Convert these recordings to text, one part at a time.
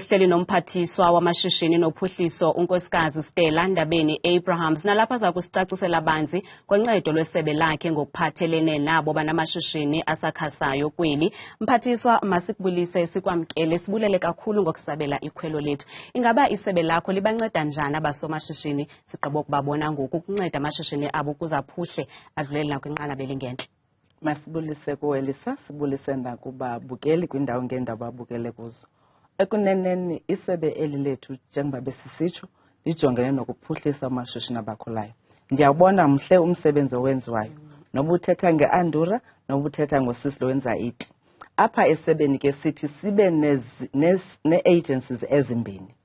sihleli nomphathiswa wamashishini nophuhliso unkosikazi uStella Ndabeni-Abrahams nalapha za kusicacisela banzi kwencedo lwesebe lakhe ngokuphathelene nabo banamashishini asakhasayo kweli. Mphathiswa, masikubulise sikwamkele, sibulele kakhulu ngokusabela ikhwelo lethu. Ingaba isebe lakho libanceda njani abasomashishini sigqibo ukubabona ngoku kunceda amashishini abo ukuze aphuhle adlulele nakwinqanaba elingentle? Masibulise kuwelisa, sibulise nakubabukeli kwindawo ngeendaba babukele kuzo. Ekuneneni isebe eli lethu njengoba besisitsho lijongene nokuphuhlisa amashishini abakhulayo. Ndiyabona mhle umsebenzi owenziwayo, noba uthetha ngeandura noba uthetha ngosisi lowenza iti. Apha esebeni ke sithi sibe nee-agencies ezimbini.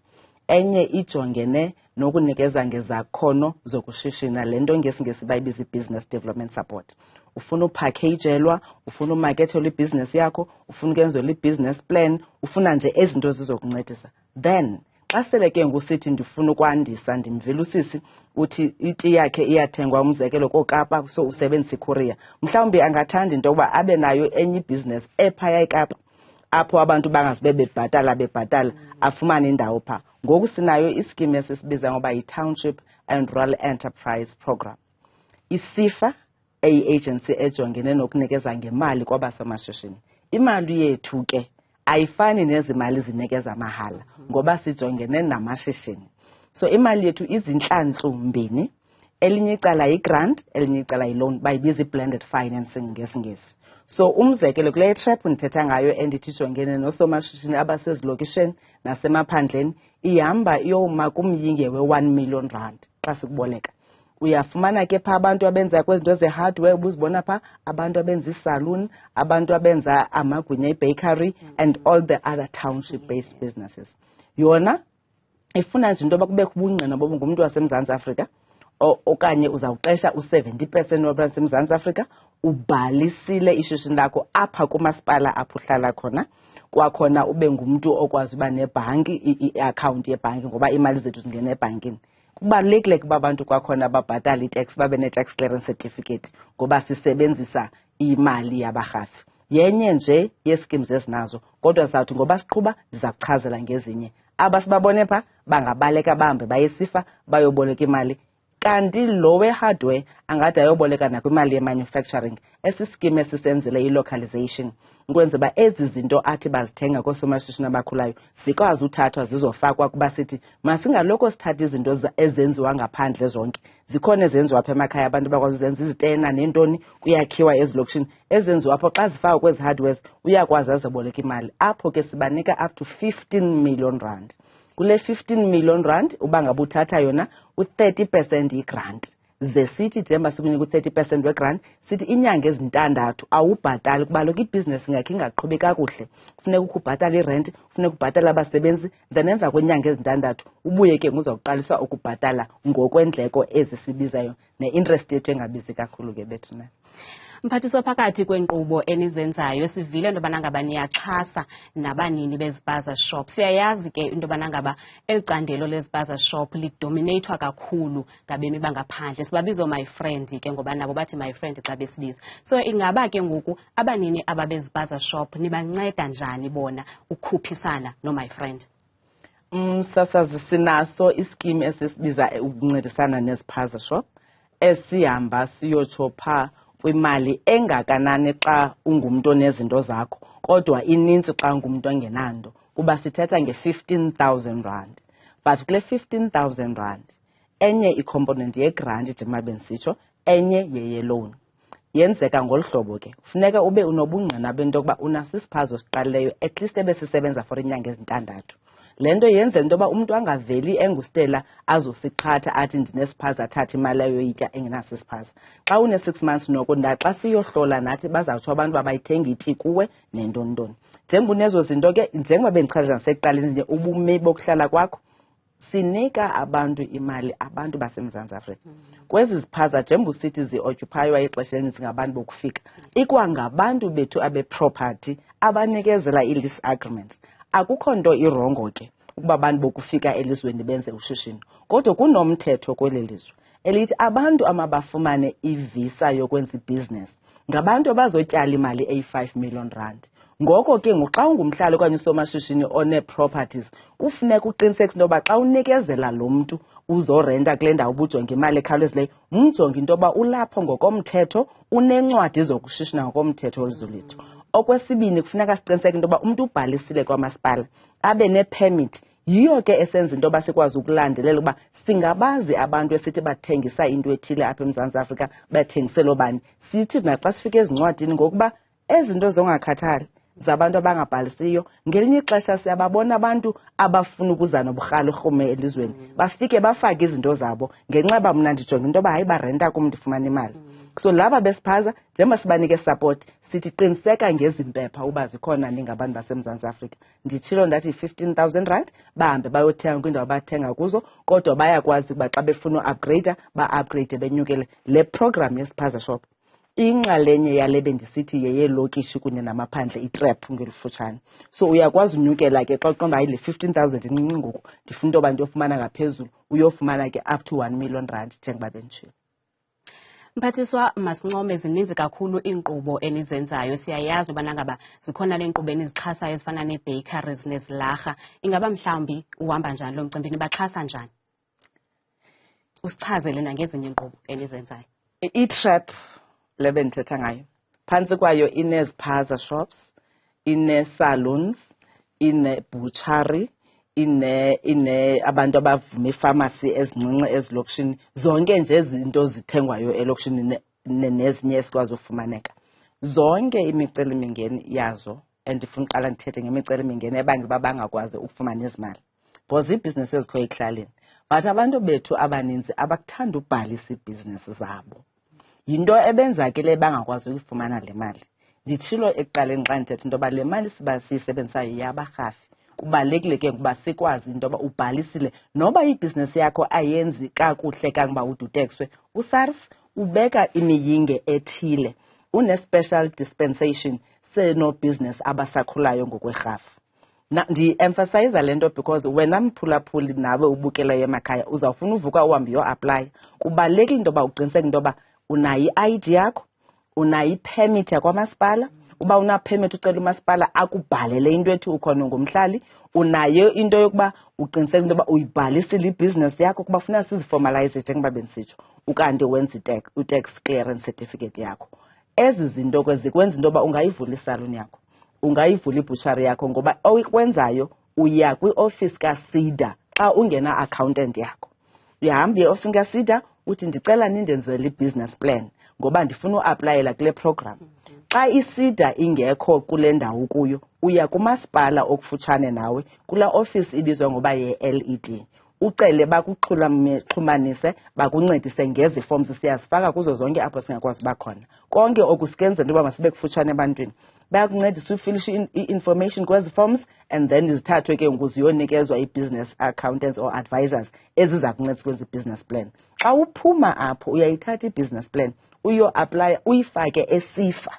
Enye ijongene nokunikeza ngezakhono zokushishina, le nto ngesingesi bayibiza i-business development support. Ufuna upakhejelwa, ufuna umakethelwa ibhizinesi yakho, ufuna ukwenzelwa i-business plan, ufuna nje ezinto zizokuncedisa. Then xa sele ke ngusithi ndifuna ukwandisa, ndimvile usisi uthi iti yakhe iyathengwa umzekelo koKapa, so usebenzisa iCourier. Mhlawumbi angathanda into yokuba abe nayo enye ibhizinesi ephaya eKapa apho abantu bangazibe bebhatala afumane indawo phaa. Ngoku sinayo iskimu esisibiza ngoba yi-Township and Rural Enterprise Program. ISIFA eyi-agency ejongene nokunikeza ngemali kwabasomashishini. Imali yethu ke ayifani nezi mali zinikeza mahala ngoba sijongene namashishini. So imali yethu izinhlantlu mbini, elinye icala yi-grant, elinye icala yi-loan, bayibiza i-blended financing ngesingesi. So umzekelo kule trap ndithetha ngayo endithi ijongene nosomashishini abasezilokishini nasemaphandleni ihamba iyoma kumyinge we-1 million rand xa sikuboleka. Uyafumana ke pha abantu abenza kwezinto ze-hardware, ubuzibona pha abantu abenza i-saloon, abantu abenza amagwinya i-bakery and all the other township-based businesses. Yona ifuna nje into yoba kubekho ubungqina boba ngumntu waseMzantsi Afrika okanye uzawuqesha u-70% wabantu baseMzantsi Afrika, ubhalisile ishishini lakho apha kumasipala apho uhlala khona. Kwakhona ube ngumntu okwazi uba nebhanki, i-akhawunti yebhanki ngoba imali zethu zingena ebhankini. Kubalulekile kuba abantu kwakhona babhatala i-tax, babe ne-tax clearance certificate ngoba sisebenzisa imali yabarhafi. Yenye nje yeskims ezinazo, kodwa sizawuthi ngoba siqhuba ndiza kuchazela ngezinye. Aba sibabone pha bangabaleka bahambe bayesifa bayoboleka imali. Kanti lo we-hardware angade ayoboleka nakwimali ye-manufacturing. Esi skim esisenzele i-localization ukwenza uba ezi zinto athi bazithenga koosomashishini abakhulayo zikwazi uthathwa zizofakwa kuba sithi masingaloko sithatha izinto ezenziwa ngaphandle zonke. Zikhona ezenziwa apha emakhaya, abantu bakwazi uzenza izitena neentoni, kuyakhiwa ezilokishini. Ezenziwa apho xa zifakwa kwezi hardwares uyakwazi azeboleka imali. Apho ke sibanika up to 15 million rand. Kule 15 million rand uba ngaba uthatha yona u-30% yi-grant. Ze sithi njengoba sikunika u-30% we-grant, sithi inyanga ezintandathu awubhatali kuba lokho ibhizinesi ingakhe ingaqhubi kakuhle. Kufuneka ukubhatala irent, kufuneka ubhatala abasebenzi, then emva kwenyanga ezintandathu ubuye ke nguzawuqalisa ukubhatala ngokwendleko ezisibizayo ne-interest yethu engabizi kakhulu ke bethu na. Mphathiswa, phakathi kwenkqubo enizenzayo sivile into yobana ngaba niyaxhasa nabanini bezipaza shop. Siyayazi ke into yobana ngaba eli candelo lezipaza shop lidomineyithwa kakhulu ngabemi bangaphandle. Sibabiza my friend ke ngoba nabo bathi my friend xa besibiza. So ingaba ke ngoku abanini ababezipaza shop nibanceda njani bona ukhuphisana no my friend? Sasazi sinaso iskimu esisibiza ukuncedisana nezipaza shop esihamba siyotsho phaa kwimali engakanani xa ungumntu onezinto zakho, kodwa inintsi xa ungumntu ongenanto. Kuba sithetha nge-15,000 rand. But kule 15,000 rand, enye i-component ye-grant njengoba bendisitsho, enye yeye-loan. Yenzeka ngolu hlobo ke. Kufuneka ube unobungqina bento yokuba unaso isiphazo siqalileyo, at least ebesisebenza for iinyanga ezintandathu. Le nto yenze into yoba umntu angaveli enguStella azosiqhatha athi ndinesiphaza athathe imali ayoyitya engenaso isiphaza. Xa une-6 months noko xa siyohlola nathi bazawutsho abantu abayithengi iti kuwe nentontoni. Njengoba unezo zinto ke, njengoba bendichazela nasekuqaleni ubume bokuhlala kwakho, sinika abantu imali, abantu baseMzantsi Afrika. Kwezi ziphaza njengoba usithi zi-occupywa ixesha elininzi ngabantu bokufika, ikwangabantu bethu abe-property abanikezela i-lease agreements. Akukho nto irongo ke ukuba abantu bokufika elizweni benze ushishino, kodwa kunomthetho kweli lizwe elithi abantu amabafumane ivisa yokwenza ibhizinesi ngabantu abazotyala imali eyi-5 million rand. Ngoko ke xa ungumhlali okanye usomashishini one-properties kufuneka uqinisekise into yoba xa unikezela lo mntu uzorenta kule ndawo ubujonga imali ekhawulezileyo umjonge into yoba ulapho ngokomthetho unencwadi zokushishina ngokomthetho oluzulitho. Okwesibini kufuneka siqiniseke into yoba umntu ubhalisile kwamasipala abe ne-permit. Yiyo ke esenza into yoba sikwazi ukulandelela uba singabazi abantu esithi bathengisa into ethile apha eMzantsi Afrika bathengisela bani. Sithi naxa sifika ezincwadini ngokuba ezinto zongakhathali zabantu abangabhalisiyo ngelinye ixesha siyababona abantu abafuna ukuza noburhalo rhume elizweni bafike bafake izinto zabo ngenxa yoba mna ndijonga into yoba hayi barenta kum ndifumana imali. So laba besiphaza njengoba sibanike support sithi qiniseka ngezi mpepha uba zikhona ningabantu baseMzantsi Afrika. Nditshilo ndathi 15,000 rand bahambe bayothenga kwindawo bathenga kuzo kodwa bayakwazi ukuba xa befuna u-upgrade ba-upgrade benyukele. Le program yesiphaza shop inxalenye yale bendisithi yeyelokishi kunye namaphandle itrap ngelifutshane. So uyakwazi unyukela ke xa uqonda hayi le 15,000 incinci ngoku ndifuna into yoba ndiyofumana ngaphezulu uyofumana ke up to 1 million rand njengoba benditshilo. Mphathiswa, masincome zininzi kakhulu iinkqubo enizenzayo. Siyayazi ubana ngaba zikhona le nkqubo enizixhasayo ezifana nee-bakeries nezilarha. Ingaba mhlawumbi uhamba njani lo mcimbini, baxhasa njani? Usichazele nangezinye iinkqubo enizenzayo. I-trap le bendithetha ngayo phantsi kwayo ineziphaza shops, ine-saloons, ine-butchery, abantu abavuma ifamasi ezincinci ezilokishini. Zonke nje izinto zithengwayo elokishini nezinye esikwazi ufumaneka. Zonke imicelimingeni yazo andifuna uqala ndithethe ngemicelimingeni ebanga uba bangakwazi ukufumana izimali because iibhizinesi ezikhoyo ekuhlaleni but abantu bethu abaninzi abakuthanda ubhalisa iibhizinesi zabo. Yinto ebenza ke le bangakwazi ukufumana le mali. Nditshilo ekuqaleni xa ndithetha into yoba le mali siyisebenzisayo yabarhafi. Kubalulekile ke ukuba sikwazi into yoba ubhalisile noba ibhizinesi yakho ayenzi kakuhle kangoba udutekswe. USARS ubeka imiyinge ethile, une-special dispensation senobhizinesi abasakhulayo ngokwerhafu. Ndi-emphasize le nto because wena mphulaphuli nawe ubukeleyo emakhaya uzawufuna uvuka uhambe uyo-aplaya. Kubalulekile into yoba uqiniseke into yoba unayo i-ID yakho, unayo i-permit yakwamasipala. Uba una-permit ucela umasipala akubhalele into ethi ukhona ngumhlali. Unayo into yokuba uqiniseke into yoba uyibhalisile ibhizinesi yakho kuba funeka siziformalize njengoba bendisitsho ukanti wenza i-tax clearance certificate yakho. Ezi zinto ke zikwenza into yoba ungayivula isaluni yakho, ungayivula ibutshari yakho ngoba oyikwenzayo uya kwiofisi kaSIDA xa ungena accountant yakho. Uyahamba eofisini kaSIDA uthi ndicela nindenzele i-business plan ngoba ndifuna uaplayela kule program. Xa iSIDA ingekho kule ndawo kuyo uya kumasipala okufutshane nawe kula office ibizwa ngoba ye-LED ucele bakuxhumanise bakuncedise ngezi forms siyazifaka kuzo zonke apho singakwazi uba khona. Konke okusikenzela into yoba masibe kufutshane ebantwini bayakuncedisa ufilishe i-information kwezi forms and then zithathwe ke ngoku ziyonikezwa i-business accountants or advisors eziza kuncedisa kwenza i-business plan. Xa uphuma apho uyayithatha i-business plan uyo-aplaya uyifake esifa.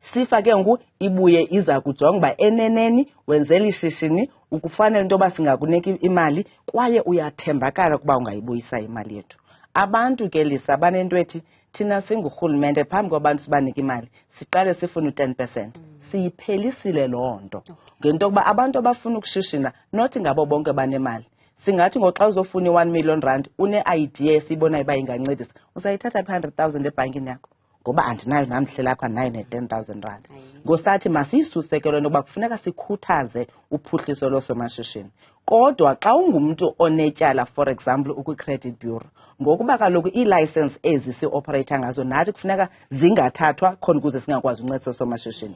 Sifa ke ngoku ibuye iza kujonga uba eneneni wenzela ishishini ukufanele into yoba singakunika imali kwaye uyathembakala ukuba ungayibuyisa imali yethu. Abantu ke Lisa banento ethi thina singurhulumente phambi kwabantu sibanike imali siqale sifune u-10%. Siyiphelisile loo nto ngento yokuba abantu abafuna ukushishina nothi ngabo bonke banemali. Singathi ngoxa uzofuna i-1 million rand une-idea esiyibonayo uba ingancedisa uzayithatha 100,000 ebhankini yakho ngoba andinayo namhle lapha nayo ne-10,000 rand. Ngosathi masiyisusekelo into yokuba kufuneka sikhuthaze uphuhliso loosomashishini. Kodwa xa ungumntu onetyala for example ukwi-credit bureau ngokuba kaloku ii-license ezi si-operate ngazo nathi kufuneka zingathathwa khona ukuze singakwazi uncedisa oosomashishini.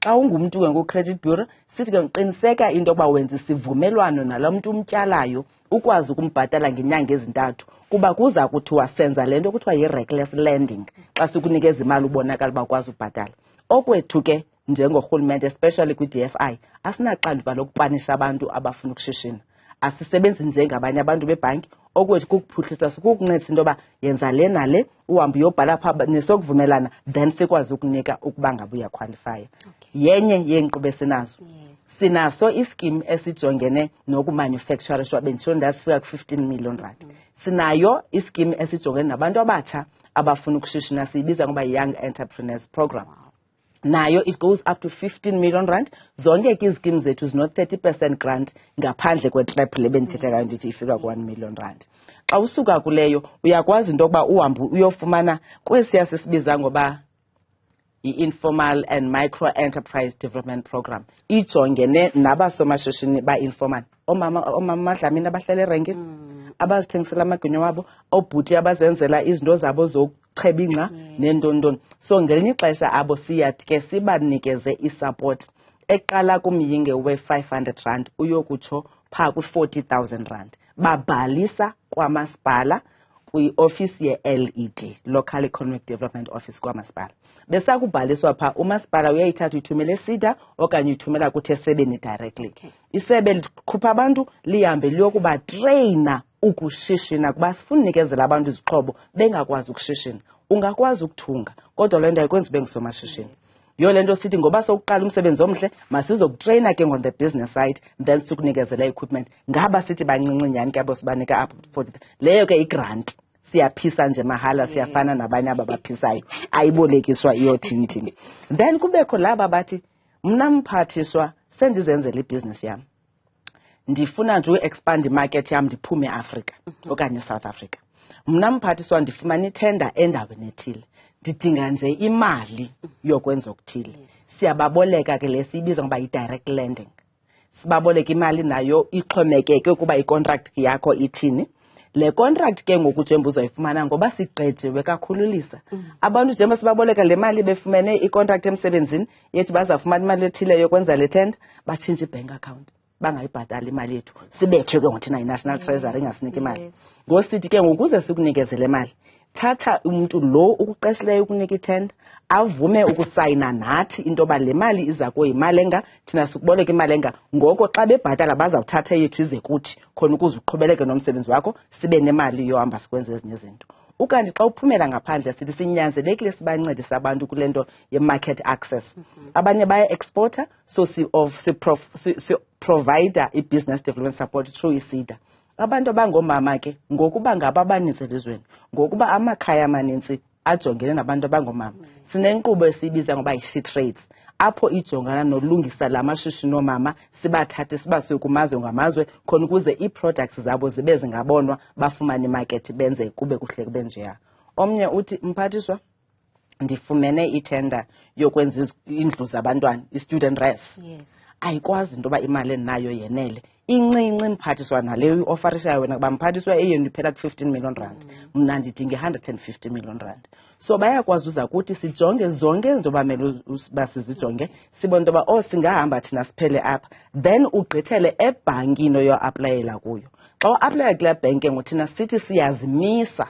Xa ungumntu ke ngoku-credit bureau sithi ke qiniseka into yoba wenza isivumelwano nalo mntu umtyalayo ukwazi ukumbhatala ngenyanga ezintathu kuba kuza kuthiwa senza le nto kuthiwa yi-reckless lending xa sikunikeza imali ubonakala uba ukwazi ubhatala. Okwethu ke njengorhulumente especially kwi-DFI asinaxanduva lokupanisha abantu abafuna ukushishina. Asisebenzi njengabanye abantu bebhanki. Okwethu kukuphuhlisa kukuncedisa into yoba yenza le nale uhambe uyobhala phaa nesokuvumelana then sikwazi ukunika ukuba ngabe uyakhwalifaya. Yenye yeenkqubo esinazo. Sinaso iskim esijongene nokumanufacturishwa benditshilo ndasifika ku-15 million rand. Sinayo iskim esijongene nabantu abatsha abafuna ukushishina siyibiza ngoba young entrepreneurs program. nayo it goes up to 15 million rand. Zonke ke izikimi zethu zino 30% grant ngaphandle kwetrap le bendithetha ngayo ndithi ifika ku 1 million rand. Xa usuka kuleyo uyakwazi into yokuba uhambe uyofumana kwesiya sisibiza ngoba i-informal and micro enterprise development program, ijongene nabasomashishini ba-informal, oomama Madlamini abahlala erenkini, abazithengisela amagwinya wabo, oobhuti abazenzela izinto zabo zokucheba ingca nentontoni. So ngelinye ixesha abo siyathi ke sibanikeze isupport eqala kumyinge we-500 rand uyokutsho phaa kwi-40,000 rand. Babhalisa kwamasipala kwi-ofisi ye-LED, Local Economic Development Office kwamasipala. Besakubhaliswa phaa umasipala uyayithatha uyithumela eSida okanye uyithumela kuthi esebeni directly. Isebe likhupha abantu lihambe liyokuba treyina ukushishina kuba sifuna unikezela abantu izixhobo bengakwazi ukushishina. Ungakwazi ukuthunga kodwa le nto ayikwenzi ube ngusomashishini. Yiyo le nto sithi ngoba sokuqala umsebenzi omhle masizokutreyina ke on the business side then sikunikezela equipment. Ngaba sithi bancinci nyani ke abo sibanika apho 40. Leyo ke igrant. Siyaphisa nje mahala, siyafana nabanye ababaphisayo, ayibolekiswa iyothini. Then kubekho laba bathi mna mphathiswa sendizenzela ibusiness yam, ndifuna nje uexpand imarket yam ndiphume eAfrika okanye South Africa. Mna mphathiswa ndifumana ithenda endaweni ethile, ndidinga nje imali yokwenza okuthile. Siyababoleka ke le siyibiza ngoba yi-direct lending. Sibaboleka imali nayo ixhomekeke ukuba icontract yakho ithini. Le contract ke ngoku njengoba uzayifumana ngoba sigqejiwe kakhululisa. Abantu njengoba sibaboleka le mali befumene icontract emsebenzini yethi bazafumana imali ethile yokwenza le tender, batshintshe ibank account, bangayibhatali imali yethu. Sibethwe ke ngothina yi-National Treasury ingasiniki imali. Ngosithi ke ngokuze sikunikezele imali, thatha umuntu lo ukuqeshileyo ukunika itender avume ukusayina nathi into yoba le mali iza kuyimali enga, thina sikuboleka imali enga, ngoko xa bebhatala bazawuthatha yethu ize kuthi khona ukuze uqhubeleke nomsebenzi wakho sibe nemali yohamba sikwenza ezinye izinto. Ukanti xa uphumela ngaphandle sithi sinyanzelekile sibancedisa abantu kule nto ye-market access. Abanye baya-exporter, so si-provider i-business development support through iSida. Abantu abangomama ke ngokuba ngaba abaninzi elizweni, ngokuba amakhaya amanintsi ajongene nabantu abangomama, sinenkqubo esiyibiza ngoba yi-she trades, apho ijongana nolungisa la mashishini oomama sibathathe sibase kumazwe ngamazwe khona ukuze ii-products zabo zibe zingabonwa bafumane imarket benze kube kuhle kube njeya. Omnye uthi mphathiswa ndifumene itender yokwenza indlu zabantwana, i-student res. Ayikwazi into yoba imali endinayo yenele, incinci mphathiswa naleyo iofarishayo wena kuba mphathiswa eyenu iphela ku-15 million rand, mna ndidinga 150 million rand. So bayakwazi uza kuthi sijonge zonke izinto bamele uba sizijonge, sibone into yoba singahamba thina siphele apha, then ugqithele ebhankini oyo-aplayela kuyo. Xa u-aplayela kula bhenki ngothina sithi siyazimisa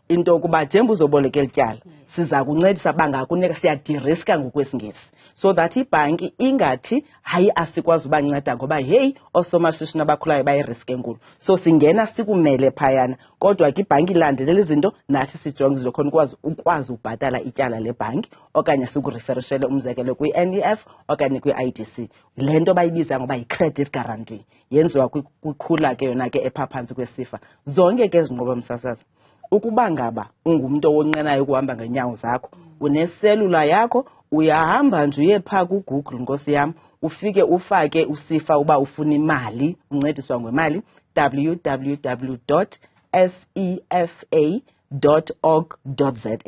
into yokuba njengoba uzoboleka elityala siza kuncedisa bangakunika, siyadiriska ngokwesingesi, so that ibhanki ingathi hayi asikwazi ubanceda ngoba heyi oosomashishini abakhulayo bayirisk enkulu. So singena sikumele phayana kodwa ke ibhanki ilandelela izinto nathi sijonge izinto khona ukwazi ubhatala ityala lebhanki okanye sikuriferishele umzekelo kwi-NEF okanye kwi-IDC. Le nto bayibiza ngoba yi-credit guarantee yenziwa kwikhula ke yona ke ephaphantsi kwesifa. Zonke ke ezinqobo msasazi ukuba ngaba ungumntu owonqenayo ukuhamba ngeenyawo zakho, uneselula yakho, uyahamba nje uye phaa kuGoogle nkosi yam, ufike ufake usifa uba ufuna imali, uncediswa ngemali, www.sefa.org.za.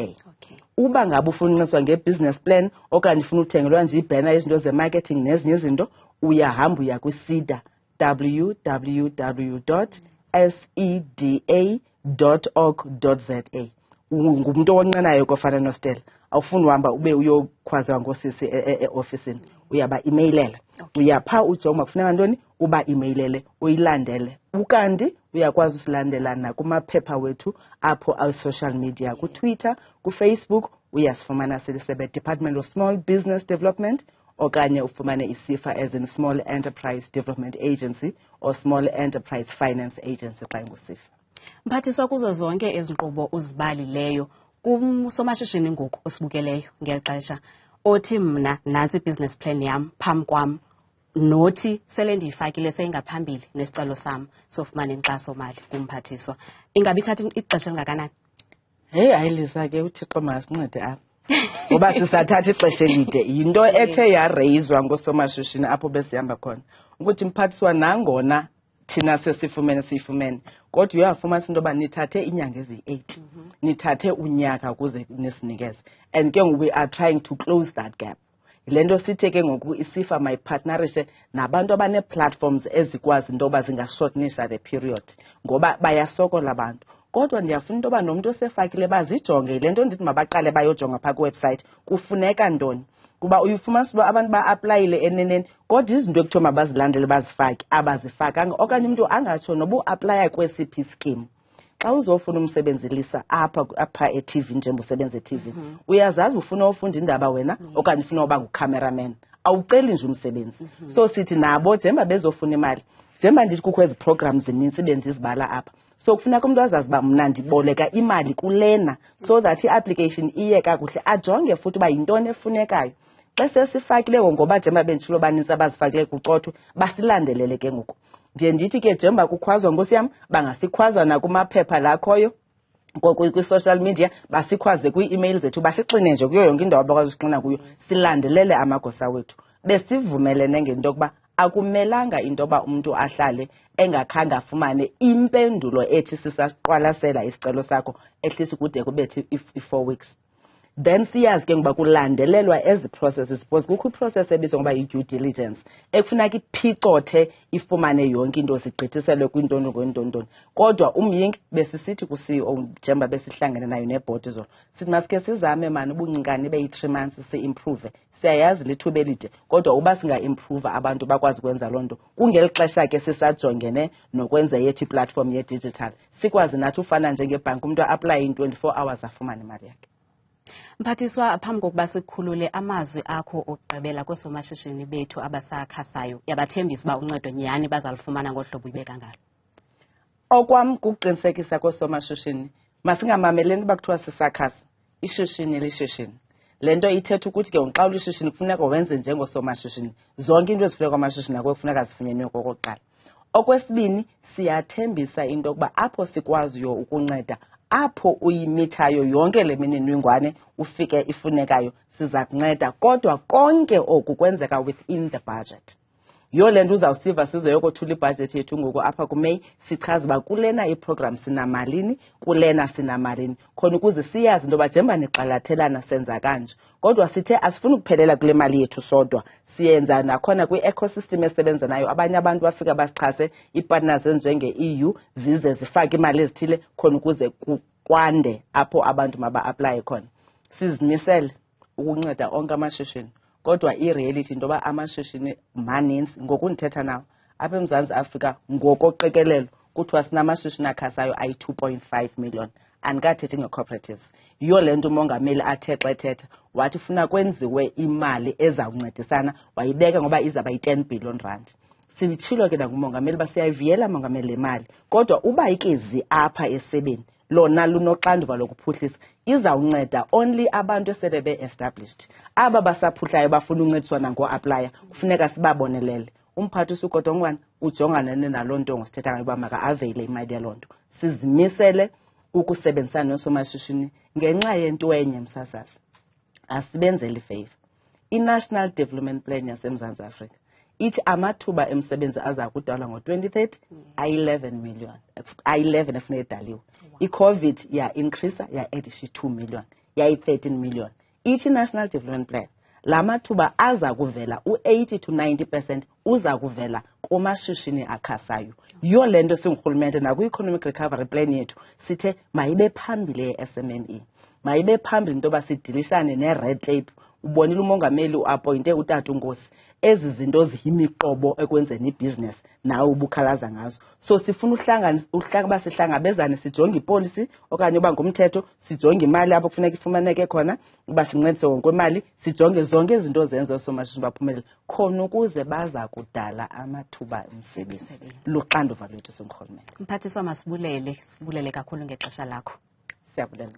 Uba ngaba ufuna uncediswa ngebusiness plan okanye ufuna uthengelwa nje ibhena yezinto ze-marketing nezinye izinto, uyahamba uya kwiSida, www.seda.org.za. Ngumntu owonqenayo kofana noStella, awufuni uhamba ube uyokhwaza ngosisi eofisini, uyaba-imeyilela. Uyapha ujonga kufuneka ntoni, uba-imeyilele, uyilandele. Ukanti uyakwazi usilandela nakumaphepha wethu apho al-social media, kuTwitter, kuFacebook, uyasifumana silisebe Department of Small Business Development, okanye ufumane isifa as in Small Enterprise Development Agency or Small Enterprise Finance Agency xa ingusifa. Mphathiswa, kuzo zonke ezi nkqubo uzibalileyo, kumsomashishini ngoku osibukeleyo ngeli xesha othi mna nantsi i-business plan yam phambi kwam, nothi sele ndiyifakile seyingaphambili nesicelo sam sofumana inkxaso-mali kumphathiswa, ingabithatha ixesha elingakanani? Heyi ayilisa ke uThixo masincede apha. ngoba sisathatha ixesha elide. Yinto ethe yareyizwa ngoosomashishini apho besihamba khona ukuthi mphathiswa nangona thina siyifumene kodwa uyafumanisa into yoba nithathe iinyanga ezi-8 nithathe unyaka ukuze nisinikeze, and ke ngoku we are trying to close that gap. Yile nto sithe ke ngoku isifa mayipartnerishe nabantu abanee-platforms ezikwazi into yoba zingashortenisa the period ngoba bayasokola abantu. Kodwa ndiyafuna into yoba nomntu osefakile bazijonge. Yile nto ndithi mabaqale bayojonga phaa kwiwebsite kufuneka ntoni, kuba uyifumanisa uba abantu ba-aplayile eneneni kodwa izinto ekuthiwa mabazilandele bazifake abazifakanga, okanye umntu angatsho noba uaplaya kwesiphi scheme. Xa uzofuna umsebenzi lisa apha e-TV njengosebenza e-TV uyazazi ufuna ufunda indaba wena okanye ufuna uba ngucameraman, awuceli nje umsebenzi. So sithi nabo njengoba bezofuna imali, njengoba ndithi kukho ezi programs zininzi bendizibala apha, so kufuneka umntu azazi uba mna ndiboleka imali kulena so that i-application iye kakuhle, ajonge futhi uba yintoni efunekayo. Xa sesifakile ngoba njengoba benditshilo banintsi abazifakile kucothwe basilandelele ke ngoku. Ndiye ndithi ke njengoba kukhwazwa nkosi yam bangasikhwaza nakumaphepha lakhoyo kwi-social media, basikhwaze kwii-email zethu, basixine nje kuyo yonke indawo abakwazi usixina kuyo, silandelele amagosa wethu. Besivumelene ngento yokuba akumelanga into yoba umntu ahlale engakhange afumane impendulo ethi sisaqwalasela isicelo sakho ehlisi kude kubethe i-4 weeks. Then siyazi ke ngoba kulandelelwa ezi processes, because kukho iprocess ebizwa ngoba yi-due diligence ekufuneka iphicothe ifumane yonke into zigqithiselwe kwintoni ngontoni. Kodwa umyingi besisithi ku-CEO njengoba besihlangene nayo nebhodi zolo, sithi masike sizame mani ubuncikane beyi-3 months si-improve. Siyayazi lithuba elide kodwa uba singa-improve abantu bakwazi ukwenza loo nto kungeli xesha ke sisajongene nokwenza yethu iplatform ye-digital, sikwazi nathi ufana njengebhanki umntu a-aplaye in 24 hours afumane imali yakhe. Mphathiswa, phambi kokuba sikhulule amazwi akho okugqibela koosomashishini bethu abasakhasayo, yabathembisa uba uncedo nyhani bazalufumana ngohlobo uyibeka ngalo. Okwam kukuqinisekisa koosomashishini masingamameleni uba kuthiwa sisakhasa, ishishini lishishini. Le nto ithetha ukuthi ke xa ulishishini kufuneka wenze njengoosomashishini zonke into ezifuneka kwamashishini akho kufuneka zifunyenwe kokokuqala. Okwesibini, siyathembisa into yokuba apho sikwaziyo ukunceda, apho uyimithayo yonke le mininingwane ufike ifunekayo siza kunceda, kodwa konke oku kwenzeka within the budget. Yiyo le nto uzawusiva sizoyokothula ibhajethi yethu ngoku apha kuMeyi sichaza uba kulena iprogram sinamalini, kulena sinamalini, khona ukuze siyazi into yoba njengoba nigxalathelana senza kanje. Kodwa sithe asifuni ukuphelela kule mali yethu sodwa, siyenza nakhona kwi-ecosystem esebenza nayo. Abanye abantu bafika basixhase, ii-partners ezinjenge-EU zize zifake imali ezithile khona ukuze kwande apho abantu maba-aplaye khona. Sizimisele ukunceda onke amashishini, kodwa i-reality into yoba amashishini maninzi ngoku ndithetha nawo apha eMzantsi Afrika ngokoqikelelo kuthiwa sinamashishini akhasayo ayi-2.5 million, andikathethi nge-cooperatives. Yiyo le nto umongameli athe xa ethetha wathi funa kwenziwe imali ezawuncedisana, wayibeka ngoba izawuba yi-10 billion rand. Sitshilo ke nangumongameli uba siyayiviyela mongameli le mali, kodwa uba ikezi apha esebeni lona lunoxanduva lokuphuhlisa izawunceda only abantu esele be-established. Aba basaphuhlayo bafuna uncediswa nango-aplaya kufuneka sibabonelele. Umphathiswa uKotongwane ujongane naloo nto ngosithetha ngayo uba maka-aveyile imali yaloo nto. Sizimisele ukusebenzisana noosomashishini ngenxa yento enye msasazi, asibenzeli favor. I-National Development Plan yaseMzantsi Afrika ithi amathuba emsebenzi aza kudalwa ngo-2030 ayi-11 million, ayi-11 efuneka edaliwe. I-COVID ya-increasa ya-edisha 2 million, yayi-13 million. Ithi i-National Development Plan la mathuba aza kuvela u-80 to 90% uza kuvela kumashishini akhasayo. Yiyo le nto singurhulumente nakwi-Economic Recovery Plan yethu sithe mayibe phambili ye-SMME, mayibe phambili into yoba sidilishane ne-red tape. Ubonile umongameli uappointe utata uNkosi, ezi zinto ziyimiqobo ekwenzeni ibhizinesi nawe ubukhalaza ngazo. So sifuna uba sihlangabezane, sijonge ipolicy okanye uba ngumthetho, sijonge imali apho kufuneka ifumaneke khona, uba sincedise wonke imali, sijonge zonke izinto zenza oosomashishini baphumelele khona ukuze baza kudala amathuba emsebenzi. Luxanduva lwethu singurhulumente. Mphathiswa, masibulele kakhulu ngexesha lakho. Siyabulela.